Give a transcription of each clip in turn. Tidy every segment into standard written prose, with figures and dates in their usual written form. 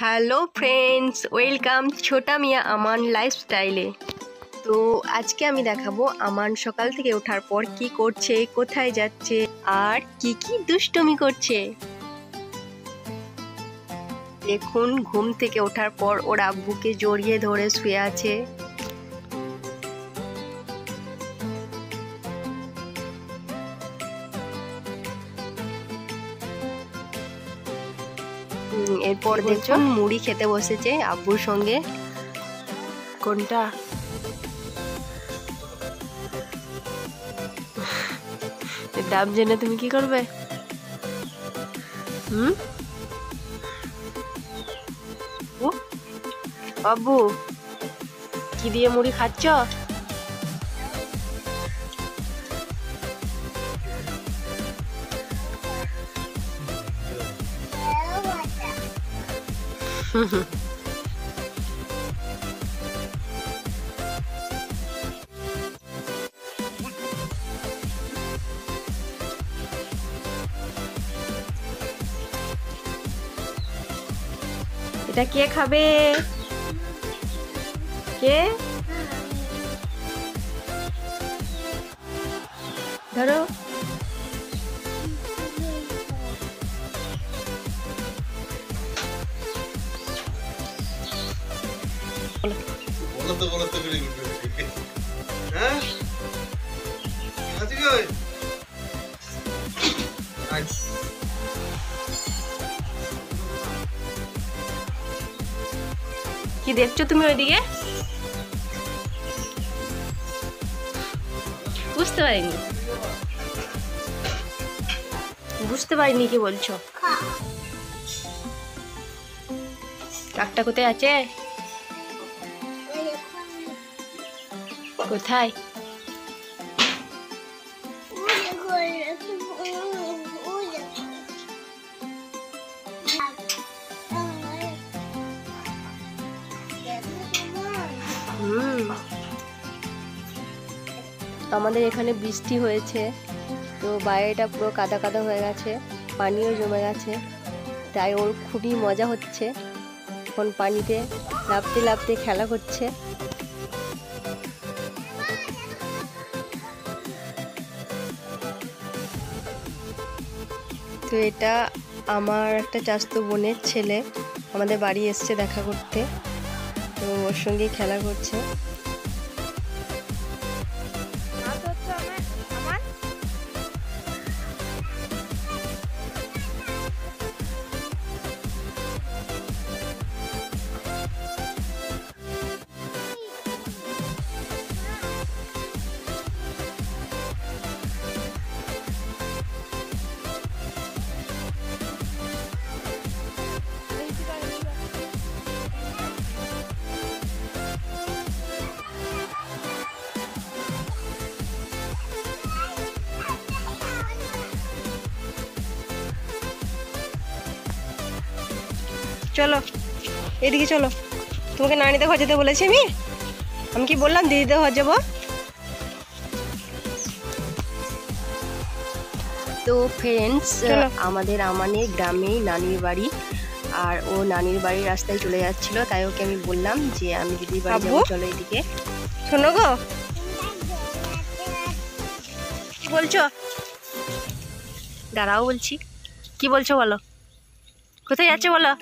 Hello friends, welcome ছোটা মিয়া আমান লাইফস্টাইলে। তো আজকে আমি দেখাবো আমান সকাল থেকে ওঠার পর কি করছে, কোথায় যাচ্ছে আর কি কি দুষ্টুমি করছে। দেখুন, ঘুম থেকে ওঠার পর ওর আব্বুকে জড়িয়ে ধরে শুয়ে আছে। এরপর দেখুন মুড়ি খেতে বসেছে আব্বুর সঙ্গে। কোনটা? ডাব জেনে তুমি কি করবে? আব্বু কি দিয়ে মুড়ি খাচ্ছ? এটা কে খাবে? কে? ধরো। কি দেখছো তুমি ওইদিকে? বুঝতে পারিনি কি বলছো? কাকটা কোথায় আছে? কোথায়? আমাদের এখানে বৃষ্টি হয়েছে, তো বাইরেটা পুরো কাদা কাদা হয়ে গেছে, পানিও জমে গেছে, তাই ওর খুবই মজা হচ্ছে। এখন পানিতে লাফতে লাফতে খেলা করছে। তো এটা আমার একটা চাচাতো বোনের ছেলে আমাদের বাড়ি এসছে দেখা করতে, তো ওর সঙ্গেই খেলা করছে। চলো এদিকে চলো, তোমাকে নানিতে ঘর যেতে বলেছি আমি কি বললাম দিদিতে ঘর যাবো? তো ফ্রেন্ডস, আমাদের আমানের গ্রামেই নানির বাড়ি, আর ও নানির বাড়ির রাস্তায় চলে যাচ্ছিল, তাই ওকে আমি বললাম যে আমি দিদির বাড়ি যাবো, চলো এদিকে। শোনো গো, কি বলছো? দাঁড়াও বলছি, কি বলছো বলো? কোথায় যাচ্ছে বলো?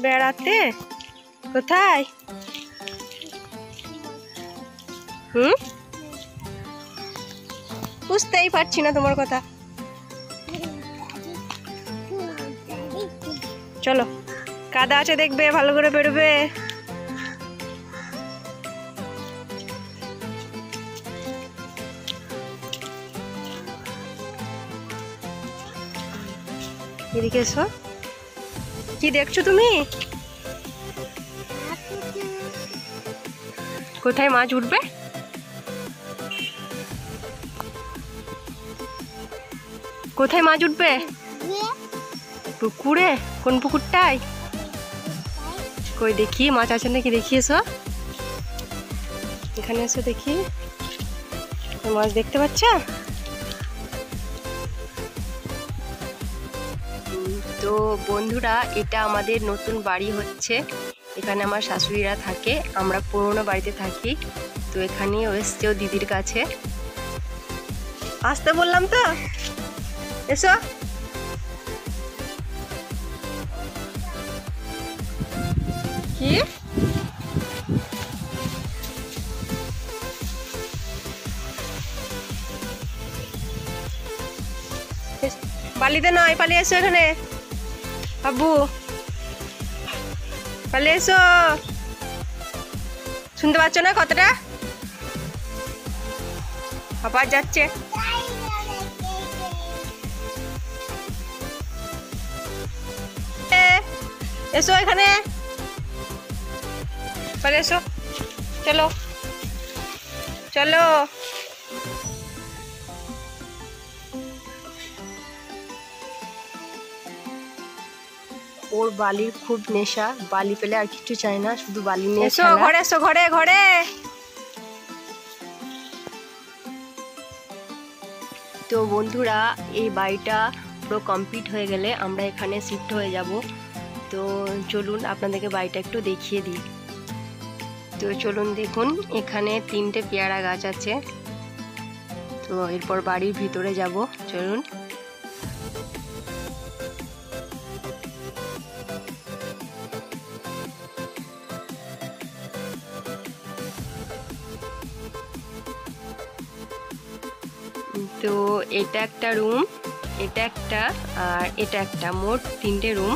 বেড়াতে? কোথায়? বুঝতেই পারছি না তোমার কথা। চলো, কাদা আছে দেখবে, ভালো করে বেরোবে। এদিকে এসো। কি দেখছো তুমি? কোথায় মাছ উঠবে? কোথায় মাছ উঠবে? পুকুরে? কোন পুকুরটায়? কই দেখি মাছ আছে নাকি, দেখি এসো, এখানে এসো দেখি। মাছ দেখতে পাচ্ছ? তো বন্ধুরা, এটা আমাদের নতুন বাড়ি হচ্ছে। এখানে আমার শাশুড়িরা থাকে, আমরা পুরোনো বাড়িতে থাকি। তো এখানেও এসছেও দিদির কাছে। আসতে বললাম তো, এসো। কি বালিতে নয়, পালিয়ে এসো এখানে। বাবু পালিয়ে এসো। শুনতে পাচ্ছ না কথাটা? আবার যাচ্ছে। এসো এখানে, পালিয়ে এসো। চলো চলো। ওর বালির খুব নেশা, বালি পেলে আর কিছু চাই না, শুধু বালি নিয়ে এসো ঘরে, এসো ঘরে ঘরে। তো বন্ধুরা, এই বাড়িটা পুরো কমপ্লিট হয়ে গেলে আমরা এখানে শিফট হয়ে যাব। তো চলুন আপনাদেরকে বাড়িটা একটু দেখিয়ে দিই। তো চলুন দেখুন, এখানে 3টে পেয়ারা গাছ আছে। তো এরপর বাড়ির ভিতরে যাব, চলুন। তো এটা একটা রুম, এটা একটা, আর এটা একটা, মোট 3টে রুম।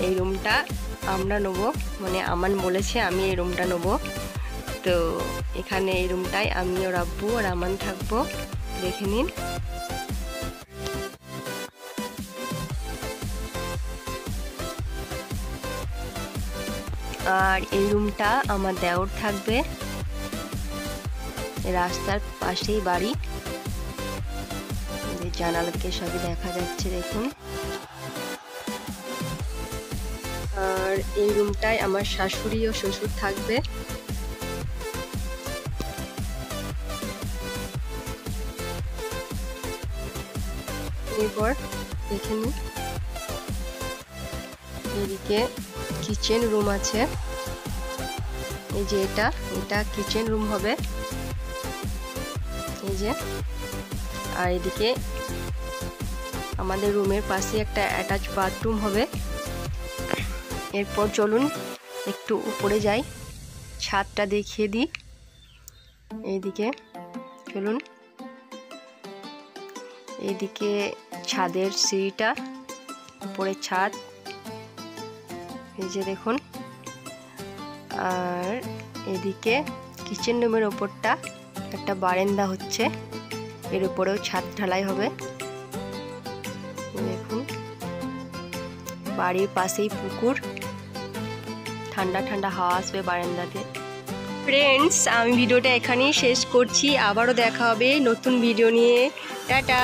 এই রুমটা আমরা নেবো, মানে আমান বলেছে আমি এই রুমটা নেবো। তো এখানে এই রুমটায় আমি ওর আব্বু আর আমান থাকবো, দেখে নিন। আর এই রুমটা আমার দেওর থাকবে। রাস্তার পাশেই বাড়ি, জানালা থেকে সবই দেখা যাচ্ছে, দেখুন। আর এই রুমটায় আমার শাশুড়ি ও শ্বশুর থাকবে। এরপর দেখে নিন, এদিকে কিচেন রুম আছে। এই যে এটা কিচেন রুম হবে, এই যে। আর এদিকে আমাদের রুমের পাশে একটা অ্যাটাচ বাথরুম হবে। এরপর চলুন একটু উপরে যাই, ছাদটা দেখিয়ে দিই। এইদিকে চলুন, এইদিকে ছাদের সিঁড়িটা, উপরে ছাদ, এই যে দেখুন। আর এদিকে কিচেন রুমের ওপরটা একটা বারান্দা হচ্ছে, এর উপরেও ছাদ ঢালাই হবে, দেখুন। বাড়ির পাশেই পুকুর, ঠান্ডা ঠান্ডা হাওয়া আসবে বারান্দাতে। ফ্রেন্ডস, আমি ভিডিওটা এখানেই শেষ করছি, আবারও দেখা হবে নতুন ভিডিও নিয়ে। টাটা।